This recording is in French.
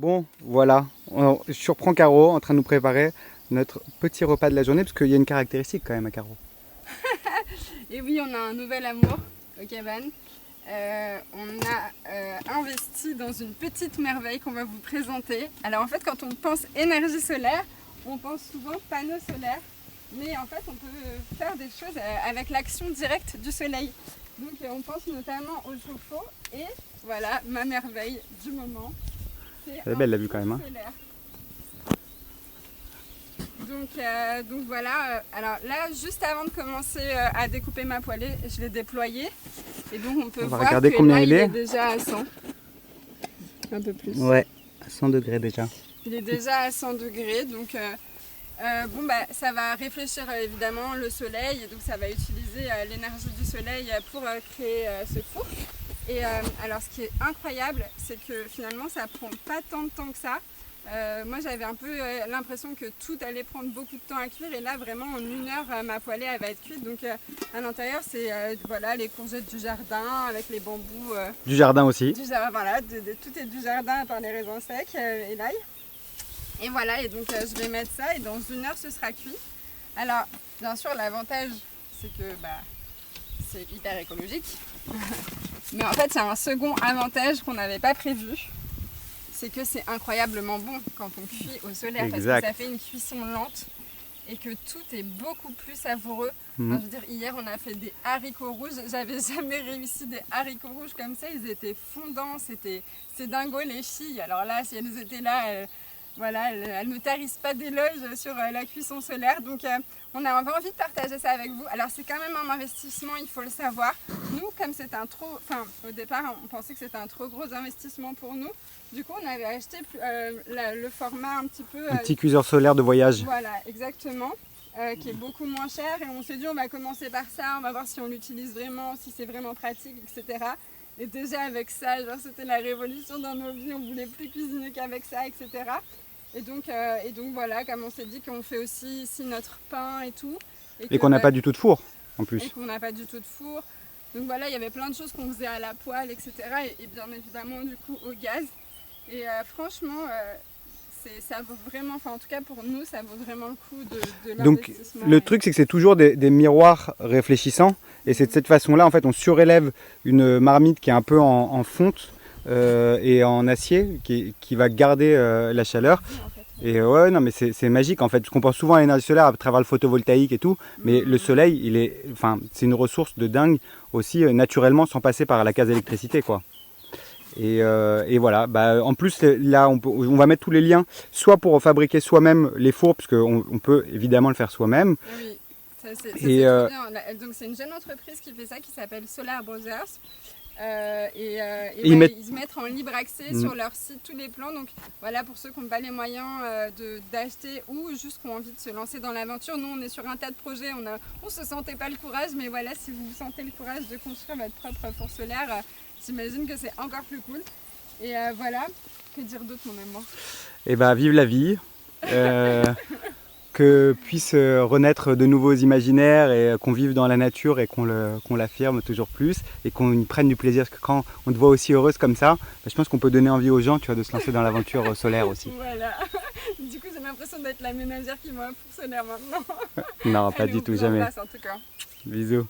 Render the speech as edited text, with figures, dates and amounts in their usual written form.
Bon, voilà, je surprends Caro en train de nous préparer notre petit repas de la journée, parce qu'il y a une caractéristique quand même à Caro. Et oui, on a un nouvel amour au cabane. On a investi dans une petite merveille qu'on va vous présenter. Alors en fait, quand on pense énergie solaire, on pense souvent panneaux solaires. Mais en fait, on peut faire des choses avec l'action directe du soleil. Donc on pense notamment au chauffe-eau. Et voilà, ma merveille du moment. Elle est belle la vue quand même. Hein. Donc voilà, alors là, juste avant de commencer à découper ma poêlée, je l'ai déployée. Et donc on peut voir regarder que combien là, il est déjà à 100. Un peu plus. Ouais, à 100 degrés déjà. Il est déjà à 100 degrés, donc bon, bah, ça va réfléchir évidemment le soleil, et donc ça va utiliser l'énergie du soleil pour créer ce four. Et alors ce qui est incroyable, c'est que finalement ça prend pas tant de temps que ça. Moi j'avais un peu l'impression que tout allait prendre beaucoup de temps à cuire, et là vraiment en 1 heure ma poêlée elle va être cuite. Donc à l'intérieur c'est voilà, les courgettes du jardin avec les bambous. Du jardin aussi. Voilà, tout est du jardin à part les raisins secs et l'ail. Et voilà, et donc je vais mettre ça et dans 1 heure ce sera cuit. Alors bien sûr l'avantage c'est que c'est hyper écologique. Mais en fait, il y a un second avantage qu'on n'avait pas prévu, c'est que c'est incroyablement bon quand on cuit au solaire, exact. parce que ça fait une cuisson lente et que tout est beaucoup plus savoureux. Enfin, je veux dire, hier, on a fait des haricots rouges. J'avais jamais réussi des haricots rouges comme ça. Ils étaient fondants, c'est dingo les filles. Alors là, si elles étaient là, voilà, elles ne tarissent pas d'éloges sur la cuisson solaire. Donc on avait envie de partager ça avec vous. Alors c'est quand même un investissement, il faut le savoir. Nous, comme c'est au départ, on pensait que c'était un trop gros investissement pour nous. Du coup, on avait acheté le format un petit peu... un petit cuiseur solaire de voyage. Voilà, exactement. Qui est beaucoup moins cher. Et on s'est dit, on va commencer par ça, on va voir si on l'utilise vraiment, si c'est vraiment pratique, etc. Et déjà avec ça, genre, c'était la révolution dans nos vies, on voulait plus cuisiner qu'avec ça, etc. Et donc voilà, comme on s'est dit qu'on fait aussi ici notre pain et tout. Et qu'on n'a pas du tout de four, en plus. Et qu'on n'a pas du tout de four. Donc voilà, il y avait plein de choses qu'on faisait à la poêle, etc. Et bien évidemment, du coup, au gaz. Et franchement, ça vaut vraiment, enfin en tout cas pour nous, ça vaut vraiment le coup de l'investissement. Donc le truc, c'est que c'est toujours des miroirs réfléchissants. Et c'est de cette façon-là, en fait, on surélève une marmite qui est un peu en fonte et en acier, qui va garder la chaleur. En fait. Et ouais, non, mais c'est magique en fait. Parce qu'on pense souvent à l'énergie solaire à travers le photovoltaïque et tout. Mais le soleil, c'est une ressource de dingue aussi, naturellement, sans passer par la case électricité, quoi. Et voilà, en plus là on va mettre tous les liens, soit pour fabriquer soi-même les fours, puisqu'on peut évidemment le faire soi-même. Oui, ça c'est trop bien. Donc c'est une jeune entreprise qui fait ça, qui s'appelle Solar Brothers. Ils mettent en libre accès sur leur site tous les plans. Donc voilà, pour ceux qui n'ont pas les moyens d'acheter ou juste qui ont envie de se lancer dans l'aventure. Nous on est sur un tas de projets, on se sentait pas le courage, mais voilà, si vous sentez le courage de construire votre propre four solaire, j'imagine que c'est encore plus cool. Et voilà, que dire d'autre mon amour? Et vive la vie, que puisse renaître de nouveaux imaginaires et qu'on vive dans la nature et qu'on l'affirme toujours plus et qu'on y prenne du plaisir. Parce que quand on te voit aussi heureuse comme ça, je pense qu'on peut donner envie aux gens, tu vois, de se lancer dans l'aventure solaire aussi. Voilà, du coup j'ai l'impression d'être la ménagère qui m'a un four solaire maintenant. Non, pas du tout, jamais. En place, en tout cas. Bisous.